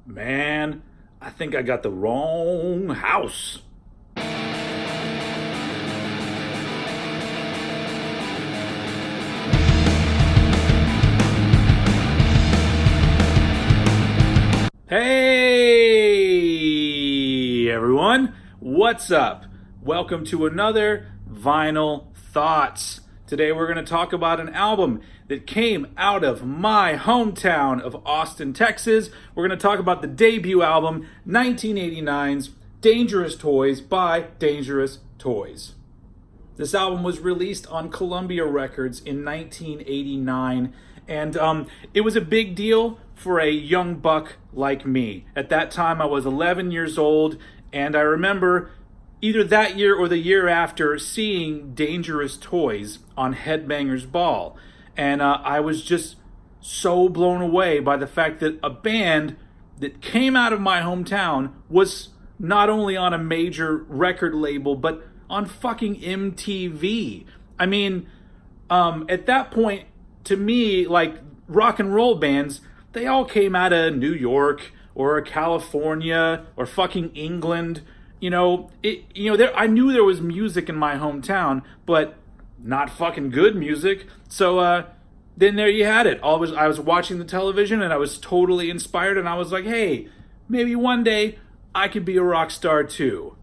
Man, I think I got the wrong house. Hey everyone, what's up? Welcome to another Vinyl Thoughts. Today we're going to talk about an album that came out of my hometown of Austin, Texas. We're going to talk about the debut album, 1989's Dangerous Toys by Dangerous Toys. This album was released on Columbia Records in 1989, and it was a big deal for a young buck like me. At that time, I was 11 years old, and I remember either that year or the year after seeing Dangerous Toys on Headbangers Ball. And I was just so blown away by the fact that a band that came out of my hometown was not only on a major record label, but on fucking MTV. I mean, at that point, to me, like, rock and roll bands, they all came out of New York or California or fucking England. I knew there was music in my hometown, but not fucking good music. So then there you had it. I was watching the television and I was totally inspired, and I was like, hey, maybe one day I could be a rock star too.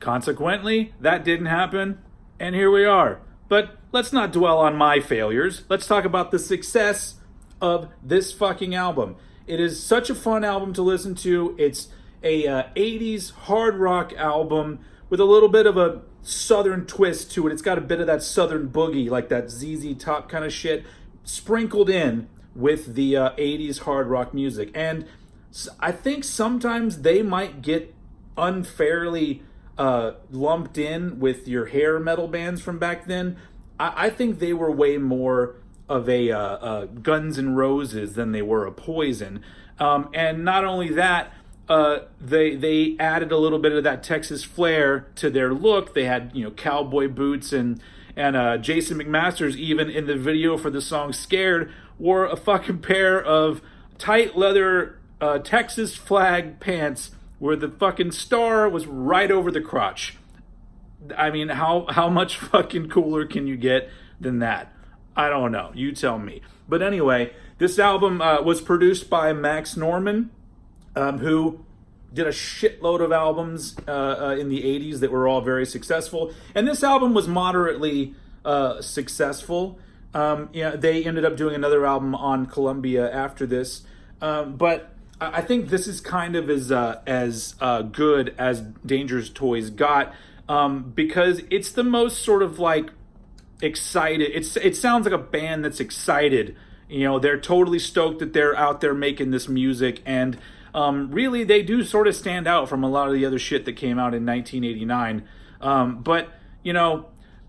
Consequently, that didn't happen, and here we are. But let's not dwell on my failures. Let's talk about the success of this fucking album. It is such a fun album to listen to. It's a 80s hard rock album with a little bit of a southern twist to it. It's got a bit of that southern boogie, like that ZZ Top kind of shit, sprinkled in with the 80s hard rock music. And I think sometimes they might get unfairly lumped in with your hair metal bands from back then. I think they were way more of a Guns N' Roses than they were a Poison. And not only that, they added a little bit of that Texas flair to their look. They had, cowboy boots, and Jason McMasters, even in the video for the song Scared, wore a fucking pair of tight leather Texas flag pants where the fucking star was right over the crotch. I mean, how much fucking cooler can you get than that? I don't know. You tell me. But anyway, this album was produced by Max Norman, who did a shitload of albums in the 80s that were all very successful. And this album was moderately successful. They ended up doing another album on Columbia after this. But I think this is kind of as good as Dangerous Toys got, because it's the most sort of like excited. It sounds like a band that's excited. They're totally stoked that they're out there making this music, and really they do sort of stand out from a lot of the other shit that came out in 1989. But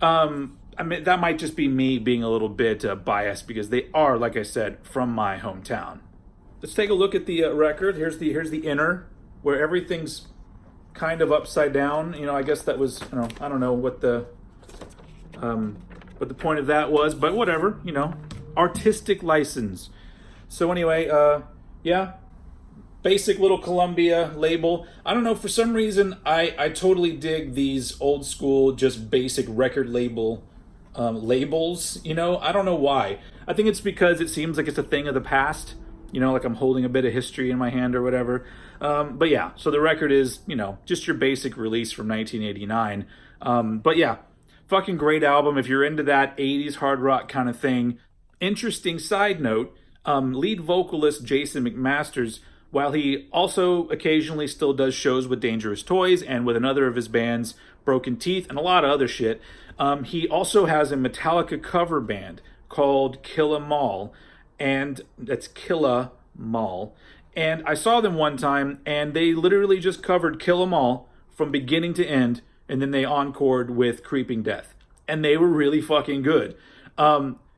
I mean, that might just be me being a little bit biased, because they are, like I said, from my hometown. Let's take a look at the record. Here's the inner, where everything's kind of upside down. I guess that was, I don't know what the point of that was, but whatever. Artistic license. So anyway, basic little Columbia label. I don't know, for some reason I totally dig these old school, just basic record label labels. I don't know why. I think it's because it seems like it's a thing of the past. Like I'm holding a bit of history in my hand or whatever. But yeah, so the record is, just your basic release from 1989. But yeah, fucking great album if you're into that 80s hard rock kind of thing. Interesting side note, lead vocalist Jason McMasters, while he also occasionally still does shows with Dangerous Toys and with another of his bands, Broken Teeth, and a lot of other shit, he also has a Metallica cover band called Kill 'Em All, and that's Kill 'Em All. And I saw them one time, and they literally just covered Kill 'Em All from beginning to end, and then they encored with Creeping Death. And they were really fucking good.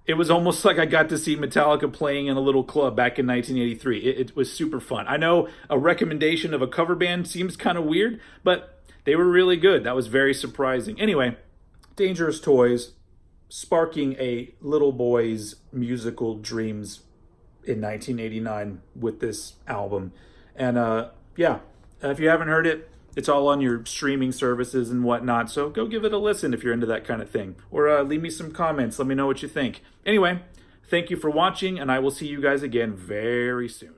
It was almost like I got to see Metallica playing in a little club back in 1983. It was super fun. I know a recommendation of a cover band seems kind of weird, but they were really good. That was very surprising. Anyway, Dangerous Toys, sparking a little boy's musical dreams in 1989 with this album. And yeah, if you haven't heard it, it's all on your streaming services and whatnot. So go give it a listen if you're into that kind of thing. Or leave me some comments. Let me know what you think. Anyway, thank you for watching, and I will see you guys again very soon.